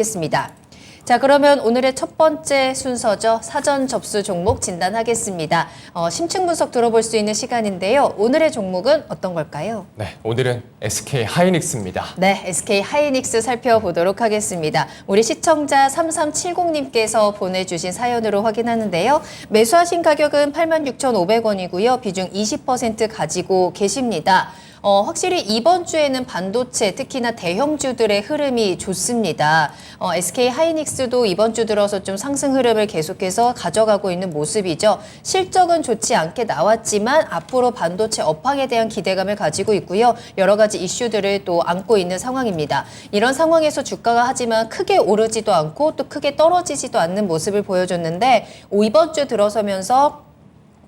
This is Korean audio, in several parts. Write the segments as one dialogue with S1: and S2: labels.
S1: 겠습니다. 자, 그러면 오늘의 첫 번째 순서죠. 사전 접수 종목 진단하겠습니다. 심층 분석 들어볼 수 있는 시간인데요. 오늘의 종목은 어떤 걸까요?
S2: 네, 오늘은 SK 하이닉스입니다.
S1: 네, SK 하이닉스 살펴보도록 하겠습니다. 우리 시청자 3370님께서 보내주신 사연으로 확인하는데요. 매수하신 가격은 86,500원이고요. 비중 20% 가지고 계십니다. 확실히 이번 주에는 반도체, 특히나 대형주들의 흐름이 좋습니다. SK 하이닉스도 이번 주 들어서 좀 상승 흐름을 계속해서 가져가고 있는 모습이죠. 실적은 좋지 않게 나왔지만 앞으로 반도체 업황에 대한 기대감을 가지고 있고요. 여러 가지 이슈들을 또 안고 있는 상황입니다. 이런 상황에서 주가가 하지만 크게 오르지도 않고 또 크게 떨어지지도 않는 모습을 보여줬는데 이번 주 들어서면서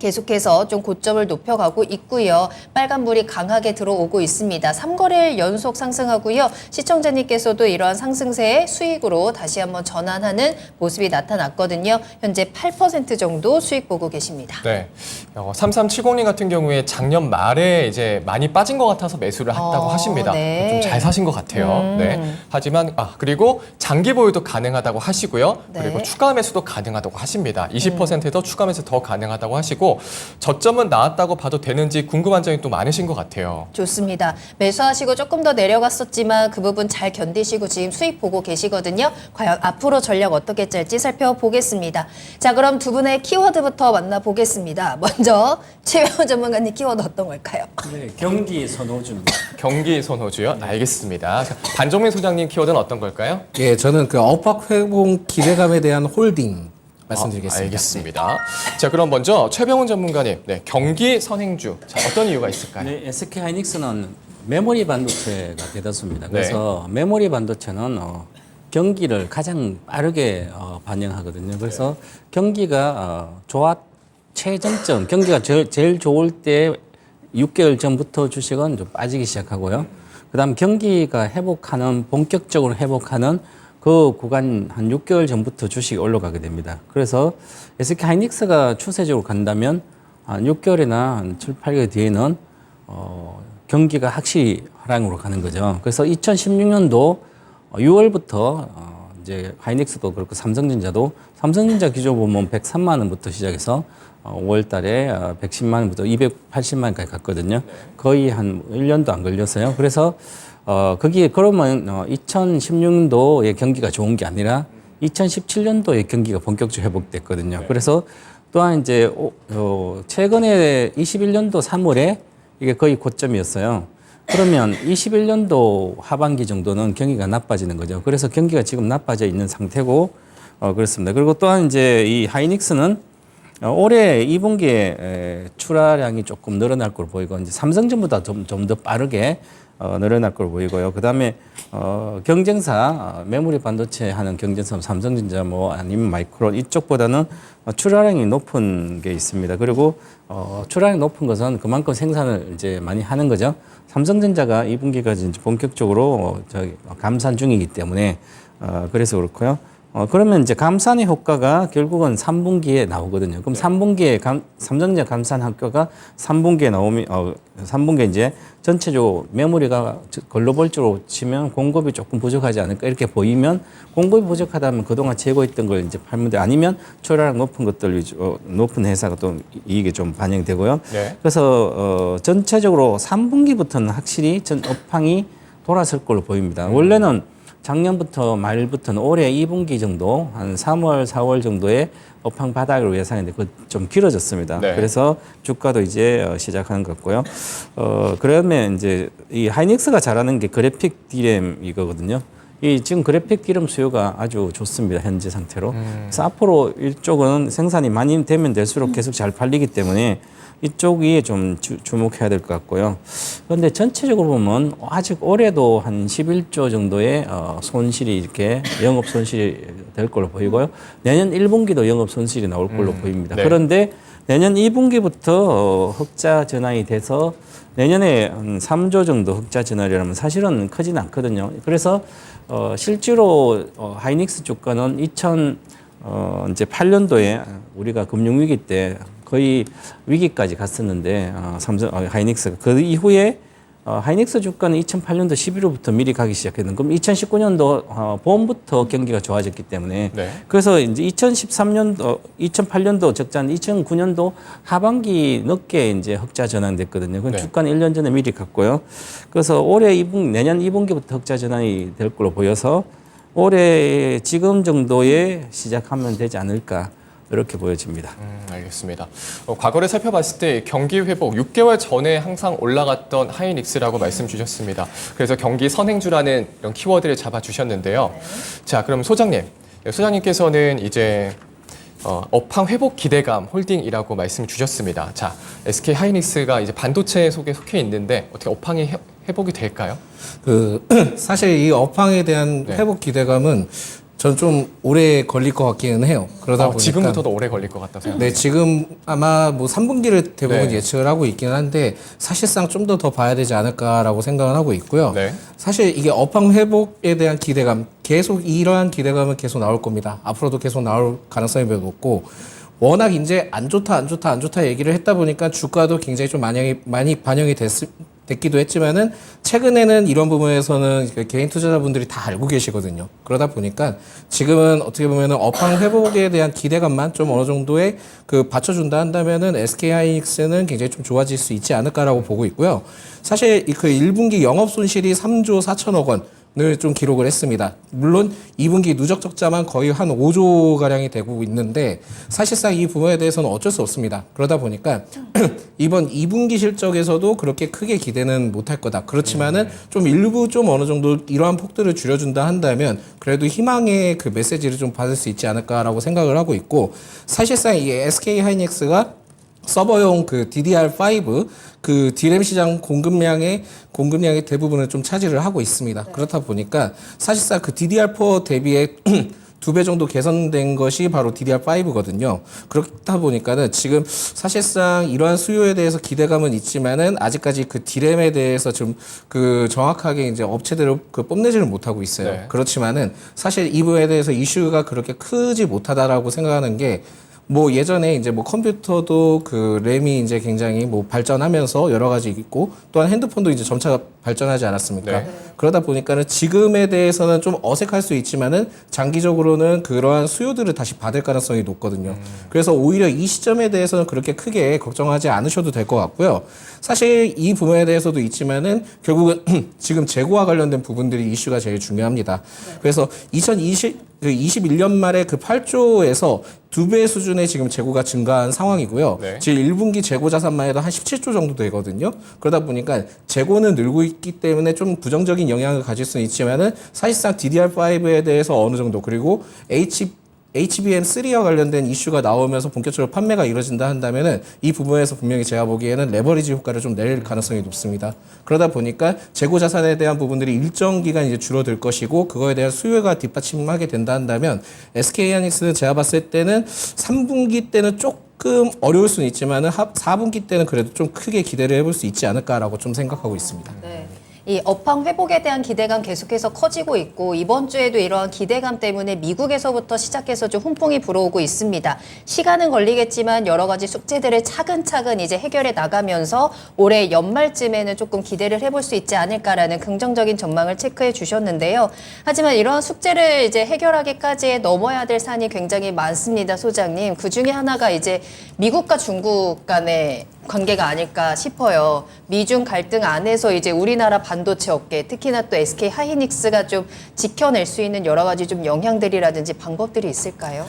S1: 계속해서 좀 고점을 높여가고 있고요. 빨간불이 강하게 들어오고 있습니다. 3거래일 연속 상승하고요. 시청자님께서도 이러한 상승세의 수익으로 다시 한번 전환하는 모습이 나타났거든요. 현재 8% 정도 수익 보고 계십니다.
S2: 네, 3370님 같은 경우에 작년 말에 이제 많이 빠진 것 같아서 매수를 했다고 하십니다.
S1: 네.
S2: 좀 잘 사신 것 같아요. 네. 하지만 그리고 장기 보유도 가능하다고 하시고요.
S1: 네.
S2: 그리고 추가 매수도 가능하다고 하십니다. 20% 추가 매수 더 가능하다고 하시고 저점은 나왔다고 봐도 되는지 궁금한 점이 또 많으신 것 같아요.
S1: 좋습니다. 매수하시고 조금 더 내려갔었지만 그 부분 잘 견디시고 지금 수익 보고 계시거든요. 과연 앞으로 전략 어떻게 짤지 살펴보겠습니다. 자, 그럼 두 분의 키워드부터 만나보겠습니다. 먼저 최병호 전문가님 키워드 어떤 걸까요?
S3: 네, 경기 선호주입니다.
S2: 경기 선호주요? 알겠습니다. 자, 반종민 소장님 키워드는 어떤 걸까요?
S4: 예, 저는 그 업황 회복 기대감에 대한 홀딩 말씀드리겠습니다.
S2: 알겠습니다. 자, 그럼 먼저 최병훈 전문가님, 네, 경기 선행주. 자, 어떤 이유가 있을까요?
S3: 네, SK 하이닉스는 메모리 반도체가 대다수입니다. 그래서 메모리 반도체는 경기를 가장 빠르게 반영하거든요. 그래서 경기가 최전점, 경기가 제일 좋을 때 6개월 전부터 주식은 좀 빠지기 시작하고요. 그다음 경기가 본격적으로 회복하는 그 구간 한 6개월 전부터 주식이 올라가게 됩니다. 그래서 SK 하이닉스가 추세적으로 간다면 한 6개월이나 한 7, 8개월 뒤에는 경기가 확실히 하락으로 가는 거죠. 그래서 2016년도 6월부터 이제 하이닉스도 그렇고 삼성전자 기준 보면 103만 원부터 시작해서 5월 달에 110만 원부터 280만 원까지 갔거든요. 거의 한 1년도 안 걸렸어요. 그래서 거기에 그러면 2016년도의 경기가 좋은 게 아니라 2017년도에 경기가 본격적으로 회복됐거든요.
S2: 네.
S3: 그래서 또한 이제 최근에 21년도 3월에 이게 거의 고점이었어요. 그러면 21년도 하반기 정도는 경기가 나빠지는 거죠. 그래서 경기가 지금 나빠져 있는 상태고 그렇습니다. 그리고 또한 이제 이 하이닉스는 올해 2분기에 출하량이 조금 늘어날 걸로 보이고 이제 삼성전보다 좀 더 빠르게 늘어날 걸로 보이고요. 그다음에 경쟁사 메모리 반도체 하는 경쟁사 삼성전자 아니면 마이크론 이쪽보다는 출하량이 높은 게 있습니다. 그리고 출하량이 높은 것은 그만큼 생산을 이제 많이 하는 거죠. 삼성전자가 2분기까지 이제 본격적으로 감산 중이기 때문에 그래서 그렇고요. 그러면 이제 감산의 효과가 결국은 3분기에 나오거든요. 그럼 3분기에 삼성전자 감산 효과가 3분기에 나오면 3분기에 이제 전체적으로 메모리가 글로벌적으로 치면 공급이 조금 부족하지 않을까 이렇게 보이면 공급이 부족하다면 그동안 재고했던 걸 이제 팔면 돼. 아니면 출하량 높은 것들 위주 높은 회사가 또 이익이 좀 반영되고요.
S2: 네.
S3: 그래서 전체적으로 3분기부터는 확실히 전 업황이 돌아설 걸로 보입니다. 원래는 작년부터 말부터는 올해 2분기 정도 한 3월, 4월 정도에 업황 바닥으로 예상했는데 그 좀 길어졌습니다.
S2: 네.
S3: 그래서 주가도 이제 시작하는 것 같고요. 그러면 이제 이 하이닉스가 잘하는 게 그래픽 디램 이거거든요. 이 지금 그래픽 디램 수요가 아주 좋습니다. 현재 상태로. 그래서 앞으로 이쪽은 생산이 많이 되면 될수록 계속 잘 팔리기 때문에 이쪽이 좀 주목해야 될 것 같고요. 그런데 전체적으로 보면 아직 올해도 한 11조 정도의 손실이 이렇게 영업 손실이 될 걸로 보이고요. 내년 1분기도 영업 손실이 나올 걸로 보입니다.
S2: 네.
S3: 그런데 내년 2분기부터 흑자 전환이 돼서 내년에 한 3조 정도 흑자 전환이라면 사실은 크진 않거든요. 그래서 실제로 하이닉스 주가는 이제 8년도에 우리가 금융위기 때 거의 위기까지 갔었는데 하이닉스가 그 이후에 하이닉스 주가는 2008년도 11월부터 미리 가기 시작했는. 그럼 2019년도 봄부터 경기가 좋아졌기 때문에
S2: 네.
S3: 그래서 이제 2013년도, 2008년도 적자는 2009년도 하반기 늦게 이제 흑자 전환됐거든요. 그
S2: 네.
S3: 주가는 1년 전에 미리 갔고요. 그래서 올해 내년 2분기부터 흑자 전환이 될 걸로 보여서 올해 지금 정도에 시작하면 되지 않을까. 이렇게 보여집니다.
S2: 알겠습니다. 과거를 살펴봤을 때 경기 회복 6개월 전에 항상 올라갔던 하이닉스라고 말씀 주셨습니다. 그래서 경기 선행주라는 이런 키워드를 잡아주셨는데요. 자, 그럼 소장님께서는 이제 업황 회복 기대감 홀딩이라고 말씀 주셨습니다. 자, SK 하이닉스가 이제 반도체 속에 속해 있는데 어떻게 업황이 회복이 될까요?
S4: 사실 이 업황에 대한
S2: 네.
S4: 회복 기대감은 전 좀 오래 걸릴 것 같기는 해요. 그러다 보니까
S2: 지금부터도 오래 걸릴 것 같다고 생각합니다.
S4: 네, 지금 아마 뭐 3분기를 대부분
S2: 네.
S4: 예측을 하고 있기는 한데 사실상 좀 더 봐야 되지 않을까라고 생각을 하고 있고요.
S2: 네.
S4: 사실 이게 업황 회복에 대한 기대감, 계속 이러한 기대감은 계속 나올 겁니다. 앞으로도 계속 나올 가능성이 매우 높고 워낙 이제 안 좋다 얘기를 했다 보니까 주가도 굉장히 좀 많이 반영이 됐기도 했지만은 최근에는 이런 부분에서는 개인 투자자분들이 다 알고 계시거든요. 그러다 보니까 지금은 어떻게 보면은 업황 회복에 대한 기대감만 좀 어느 정도의 받쳐준다 한다면은 SK 하이닉스는 굉장히 좀 좋아질 수 있지 않을까라고 보고 있고요. 사실 그 1분기 영업 손실이 3조 4천억 원. 을 좀 기록을 했습니다. 물론 2분기 누적 적자만 거의 한 5조 가량이 되고 있는데 사실상 이 부분에 대해서는 어쩔 수 없습니다. 그러다 보니까 이번 2분기 실적에서도 그렇게 크게 기대는 못할 거다. 그렇지만은 좀 일부 좀 어느 정도 이러한 폭들을 줄여준다 한다면 그래도 희망의 그 메시지를 좀 받을 수 있지 않을까라고 생각을 하고 있고 사실상 이 SK 하이닉스가 서버용 그 DDR5 그 DRAM 시장 공급량의 대부분을 좀 차지를 하고 있습니다. 그렇다 보니까 사실상 그 DDR4 대비에 2배 정도 개선된 것이 바로 DDR5거든요. 그렇다 보니까는 지금 사실상 이러한 수요에 대해서 기대감은 있지만은 아직까지 그 DRAM에 대해서 좀 그 정확하게 이제 업체들을 뽐내지를 못하고 있어요.
S2: 네.
S4: 그렇지만은 사실 이 부분에 대해서 이슈가 그렇게 크지 못하다라고 생각하는 게 뭐 예전에 이제 뭐 컴퓨터도 그 램이 이제 굉장히 뭐 발전하면서 여러 가지 있고 또한 핸드폰도 이제 점차 발전하지 않았습니까?
S2: 네.
S4: 그러다 보니까는 지금에 대해서는 좀 어색할 수 있지만은 장기적으로는 그러한 수요들을 다시 받을 가능성이 높거든요. 그래서 오히려 이 시점에 대해서는 그렇게 크게 걱정하지 않으셔도 될 것 같고요. 사실 이 부분에 대해서도 있지만은 결국은 지금 재고와 관련된 부분들이 이슈가 제일 중요합니다. 그래서 21년 말에 그 8조에서 2배 수준의 지금 재고가 증가한 상황이고요.
S2: 네.
S4: 지금 1분기 재고 자산만 해도 한 17조 정도 되거든요. 그러다 보니까 재고는 늘고 있기 때문에 좀 부정적인 영향을 가질 수는 있지만은 사실상 DDR5에 대해서 어느 정도 그리고 HBM3와 관련된 이슈가 나오면서 본격적으로 판매가 이루어진다 한다면은 이 부분에서 분명히 제가 보기에는 레버리지 효과를 좀 낼 가능성이 높습니다. 그러다 보니까 재고 자산에 대한 부분들이 일정 기간 이제 줄어들 것이고 그거에 대한 수요가 뒷받침하게 된다 한다면 SK 하이닉스는 제가 봤을 때는 3분기 때는 조금 어려울 수는 있지만은 4분기 때는 그래도 좀 크게 기대를 해볼 수 있지 않을까라고 좀 생각하고 있습니다.
S1: 네. 이 업황 회복에 대한 기대감 계속해서 커지고 있고 이번 주에도 이러한 기대감 때문에 미국에서부터 시작해서 좀 훈풍이 불어오고 있습니다. 시간은 걸리겠지만 여러 가지 숙제들을 차근차근 이제 해결해 나가면서 올해 연말쯤에는 조금 기대를 해볼 수 있지 않을까라는 긍정적인 전망을 체크해 주셨는데요. 하지만 이러한 숙제를 이제 해결하기까지 넘어야 될 산이 굉장히 많습니다, 소장님. 그 중에 하나가 이제 미국과 중국 간의 관계가 아닐까 싶어요. 미중 갈등 안에서 이제 우리나라 반도체 업계, 특히나 또 SK 하이닉스가 좀 지켜낼 수 있는 여러 가지 좀 영향들이라든지 방법들이 있을까요?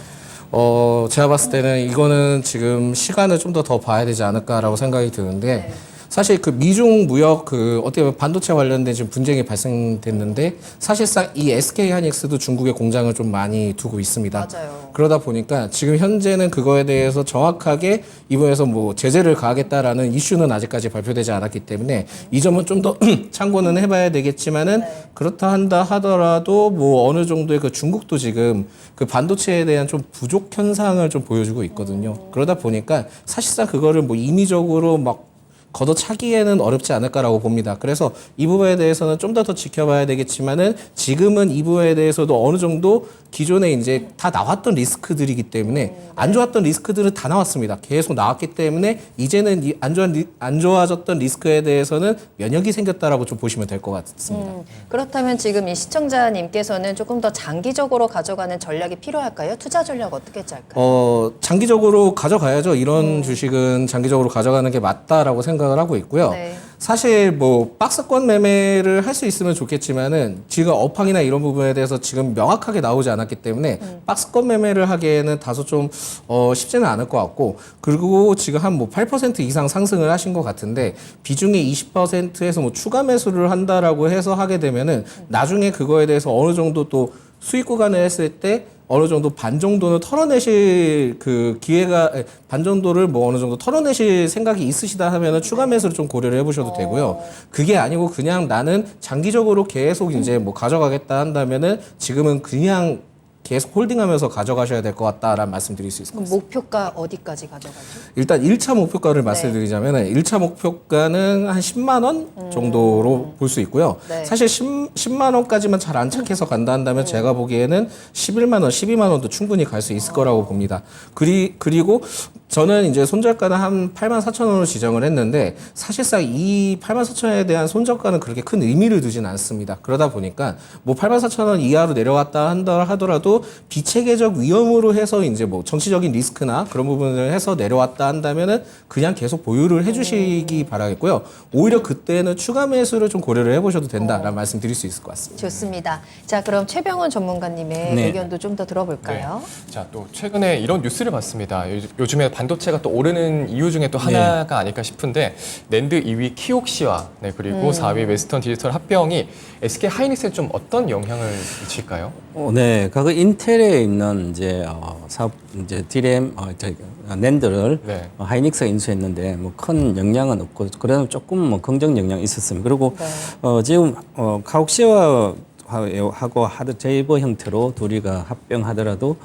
S4: 제가 봤을 때는 이거는 지금 시간을 좀 더 봐야 되지 않을까라고 생각이 드는데 사실 그 미중 무역 어떻게 보면 반도체 관련된 지금 분쟁이 발생됐는데 사실상 이 SK 하이닉스도 중국에 공장을 좀 많이 두고 있습니다.
S1: 맞아요.
S4: 그러다 보니까 지금 현재는 그거에 대해서 정확하게 이번에서 뭐 제재를 가하겠다라는 이슈는 아직까지 발표되지 않았기 때문에 이 점은 좀 더 참고는 해봐야 되겠지만은 그렇다 한다 하더라도 뭐 어느 정도의 그 중국도 지금 그 반도체에 대한 좀 부족 현상을 좀 보여주고 있거든요. 그러다 보니까 사실상 그거를 뭐 임의적으로 막 걷어차기에는 어렵지 않을까라고 봅니다. 그래서 이 부분에 대해서는 좀 더 지켜봐야 되겠지만은 지금은 이 부분에 대해서도 어느 정도 기존에 이제 다 나왔던 리스크들이기 때문에 안 좋았던 리스크들은 다 나왔습니다. 계속 나왔기 때문에 이제는 이 안 좋아졌던 리스크에 대해서는 면역이 생겼다라고 좀 보시면 될 것 같습니다.
S1: 그렇다면 지금 이 시청자님께서는 조금 더 장기적으로 가져가는 전략이 필요할까요? 투자 전략 어떻게 짤까요?
S4: 장기적으로 가져가야죠. 이런 주식은 장기적으로 가져가는 게 맞다라고 생각을 하고 있고요.
S1: 네.
S4: 사실 뭐 박스권 매매를 할 수 있으면 좋겠지만은 지금 업황이나 이런 부분에 대해서 지금 명확하게 나오지 않았기 때문에 박스권 매매를 하기에는 다소 좀 쉽지는 않을 것 같고, 그리고 지금 한 뭐 8% 이상 상승을 하신 것 같은데 비중이 20%에서 뭐 추가 매수를 한다라고 해서 하게 되면은 나중에 그거에 대해서 어느 정도 또 수익 구간을 했을 때 어느 정도 반 정도는 털어내실 그 기회가, 반 정도를 뭐 어느 정도 털어내실 생각이 있으시다 하면은 추가 매수를 좀 고려를 해보셔도 되고요. 그게 아니고 그냥 나는 장기적으로 계속 이제 뭐 가져가겠다 한다면은 지금은 그냥 계속 홀딩하면서 가져가셔야 될 것 같다라는 말씀 드릴 수 있을 것
S1: 그럼
S4: 같습니다.
S1: 목표가 어디까지 가져가죠?
S4: 일단 1차 목표가를 말씀드리자면 1차 목표가는 한 10만 원 정도로 볼 수 있고요.
S1: 네.
S4: 사실 10만 원까지만 잘 안착해서 간다 한다면 제가 보기에는 11만 원, 12만 원도 충분히 갈 수 있을 거라고 봅니다. 그리고 저는 이제 손절가는 한 8만 4천 원으로 지정을 했는데 사실상 이 8만 4천 원에 대한 손절가는 그렇게 큰 의미를 두진 않습니다. 그러다 보니까 뭐 8만 4천 원 이하로 내려왔다 하더라도 비체계적 위험으로 해서 이제 뭐 정치적인 리스크나 그런 부분을 해서 내려왔다 한다면은 그냥 계속 보유를 해주시기 바라겠고요. 오히려 그때는 추가 매수를 좀 고려를 해보셔도 된다라는 말씀 드릴 수 있을 것 같습니다.
S1: 좋습니다. 자, 그럼 최병원 전문가님의
S3: 네.
S1: 의견도 좀 더 들어볼까요?
S2: 자, 또 최근에 이런 뉴스를 봤습니다. 요즘에 반도체가 또 오르는 이유 중에 또 하나가 아닐까 싶은데 낸드 2위 키옥시와 그리고 4위 웨스턴 디지털 합병이 SK 하이닉스에 좀 어떤 영향을 미칠까요?
S3: 네, 그 인텔에 있는 이제 사업 이제 디램 낸드를
S2: 네.
S3: 하이닉스가 인수했는데 뭐 큰 영향은 없고 그래도 조금 뭐 긍정 영향이 있었습니다. 그리고 지금 카옥시와 하고 하드제이버 형태로 둘이가 합병하더라도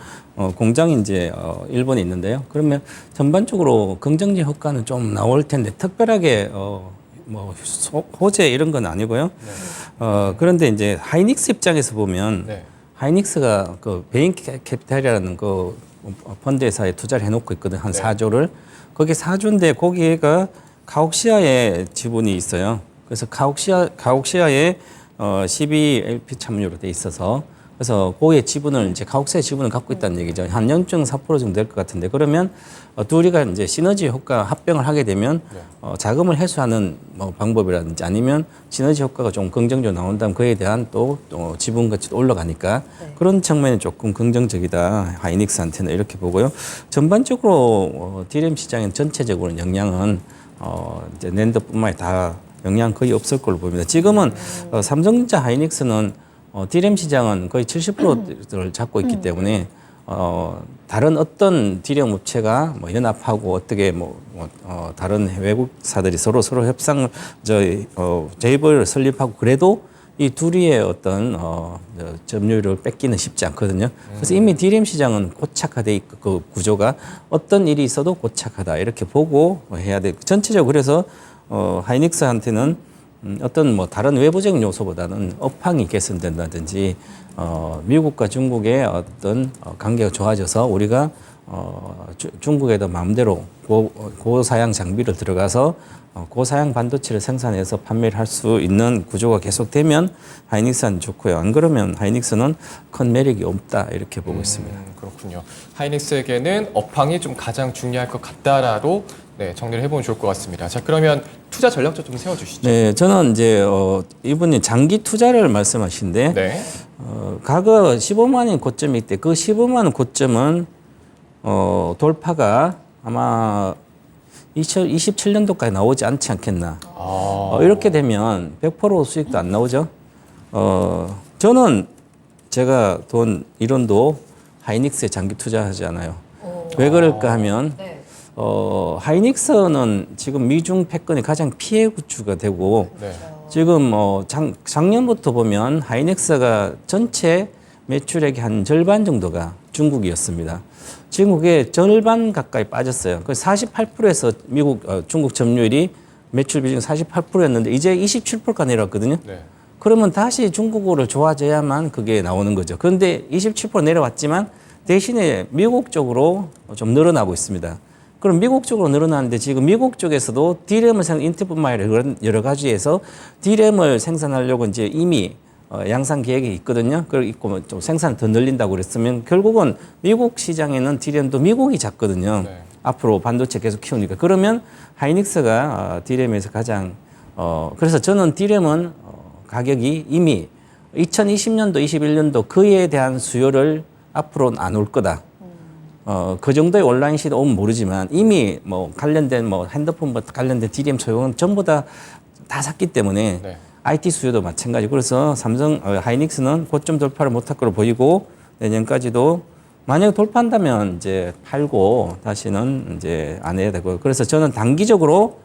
S3: 공장이 이제 일본에 있는데요. 그러면 전반적으로 긍정적 효과는 좀 나올 텐데 특별하게 뭐 호재 이런 건 아니고요. 그런데 이제 하이닉스 입장에서 보면
S2: 네.
S3: 하이닉스가 그 베인 캐피탈이라는 그 펀드 회사에 투자를 해놓고 있거든, 한
S2: 네.
S3: 4조를. 거기 4조인데 거기가 카옥시아에 지분이 있어요. 그래서 카옥시아에 12LP 참여로 돼 있어서 그래서 고의 지분을 이제 카옥시아의 지분을 갖고 있다는 얘기죠. 한 0.4% 정도 될 것 같은데 그러면 둘이가 이제 시너지 효과 합병을 하게 되면 자금을 회수하는 뭐 방법이라든지 아니면 시너지 효과가 좀 긍정적으로 나온다면 그에 대한 또 지분 가치도 올라가니까 그런 측면이 조금 긍정적이다 하이닉스한테는 이렇게 보고요. 전반적으로 디램 시장의 전체적으로 영향은 이제 낸드뿐만 아니라 다 영향 거의 없을 걸로 보입니다. 지금은 삼성전자 하이닉스는 디램 시장은 거의 70%를 잡고 있기 때문에 다른 어떤 디램 업체가 뭐 연합하고 어떻게 다른 외국사들이 서로 협상 제이버를 설립하고 그래도 이 둘이의 어떤 점유율을 뺏기는 쉽지 않거든요. 그래서 이미 디램 시장은 고착화돼 있고 그 구조가 어떤 일이 있어도 고착하다 이렇게 보고 해야 돼. 전체적으로 그래서 하이닉스한테는 어떤 뭐 다른 외부적인 요소보다는 업황이 개선된다든지 미국과 중국의 어떤 관계가 좋아져서 우리가 중국에도 마음대로 고사양 장비를 들어가서 고사양 반도체를 생산해서 판매를 할 수 있는 구조가 계속되면 하이닉스는 좋고요. 안 그러면 하이닉스는 큰 매력이 없다 이렇게 보고 있습니다.
S2: 그렇군요. 하이닉스에게는 업황이 좀 가장 중요할 것 같다라고 정리를 해보면 좋을 것 같습니다. 자, 그러면 투자 전략도 좀 세워주시죠.
S3: 네, 저는 이제 이분이 장기 투자를 말씀하신데
S2: 네.
S3: 과거 15만 원 고점이 있대. 그 15만 원 고점은 돌파가 아마 2027년도까지 나오지 않지 않겠나. 이렇게 되면 100% 수익도 안 나오죠. 저는 제가 돈 1원도 하이닉스에 장기 투자하지 않아요. 왜 그럴까 하면 하이닉스는 지금 미중 패권이 가장 피해 구주가 되고
S2: 네.
S3: 지금 작년부터 보면 하이닉스가 전체 매출액의 한 절반 정도가 중국이었습니다. 중국의 절반 가까이 빠졌어요. 그 48%에서 중국 점유율이 매출 비중이 48%였는데 이제 27%가 내려왔거든요.
S2: 네.
S3: 그러면 다시 중국어를 좋아져야만 그게 나오는 거죠. 그런데 27% 내려왔지만 대신에 미국 쪽으로 좀 늘어나고 있습니다. 그럼 미국 쪽으로 늘어나는데 지금 미국 쪽에서도 D램을 인터뿐만 아니라 여러 가지에서 D램을 생산하려고 이제 이미 양산 계획이 있거든요. 그리고 좀 생산 더 늘린다고 그랬으면 결국은 미국 시장에는 D램도 미국이 작거든요.
S2: 네.
S3: 앞으로 반도체 계속 키우니까. 그러면 하이닉스가 D램에서 가장 그래서 저는 D램은 가격이 이미 2020년도, 21년도 그에 대한 수요를 앞으로는 안 올 거다. 그 정도의 온라인 시대 오면 모르지만 이미 뭐 관련된 뭐 핸드폰 관련된 DRAM 소용은 전부 다 샀기 때문에
S2: 네.
S3: IT 수요도 마찬가지. 그래서 삼성 하이닉스는 고점 돌파를 못할 거로 보이고 내년까지도 만약에 돌파한다면 이제 팔고 다시는 이제 안 해야 되고. 그래서 저는 단기적으로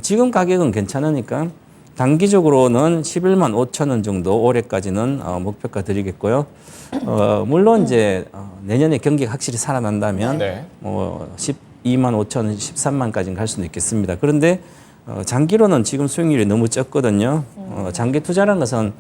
S3: 지금 가격은 괜찮으니까 단기적으로는 11만 5천 원 정도 올해까지는 목표가 드리겠고요. 물론 이제 내년에 경기가 확실히 살아난다면
S2: 네.
S3: 12만 5천 원, 13만까지는 갈 수는 있겠습니다. 그런데 장기로는 지금 수익률이 너무 적거든요. 장기 투자라는 것은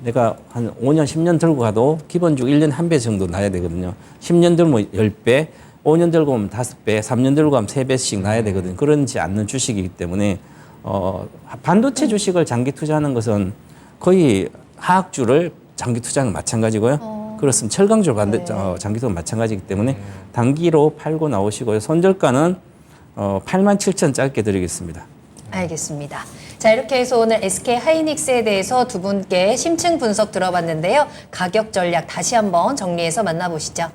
S3: 내가 한 5년, 10년 들고 가도 기본적으로 1년 한 배 정도 나야 되거든요. 10년 들면 10배, 5년 들고 가면 5배, 3년 들고 가면 3배씩 나야 되거든요. 그렇지 않는 주식이기 때문에 반도체 주식을 장기 투자하는 것은 거의 화학주를 장기 투자하는 마찬가지고요. 그렇습니다. 철강주 장기 투자 마찬가지이기 때문에 단기로 팔고 나오시고요. 손절가는 8만 7천 짧게 드리겠습니다.
S1: 알겠습니다. 자, 이렇게 해서 오늘 SK 하이닉스에 대해서 두 분께 심층 분석 들어봤는데요. 가격 전략 다시 한번 정리해서 만나보시죠.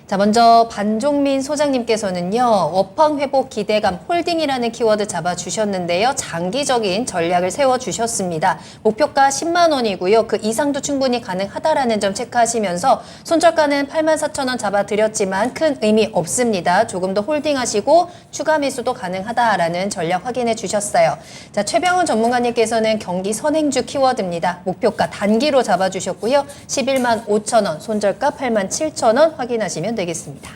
S1: 자, 먼저 반종민 소장님께서는요, 업황 회복 기대감 홀딩이라는 키워드 잡아주셨는데요. 장기적인 전략을 세워주셨습니다. 목표가 10만 원이고요. 그 이상도 충분히 가능하다라는 점 체크하시면서 손절가는 84,000원 잡아드렸지만 큰 의미 없습니다. 조금 더 홀딩하시고 추가 매수도 가능하다라는 전략 확인해 주셨어요. 자, 최병훈 전문가님께서는 경기 선행주 키워드입니다. 목표가 단기로 잡아주셨고요. 11만 5천 원, 손절가 8만 7천 원 확인하시면 되겠습니다.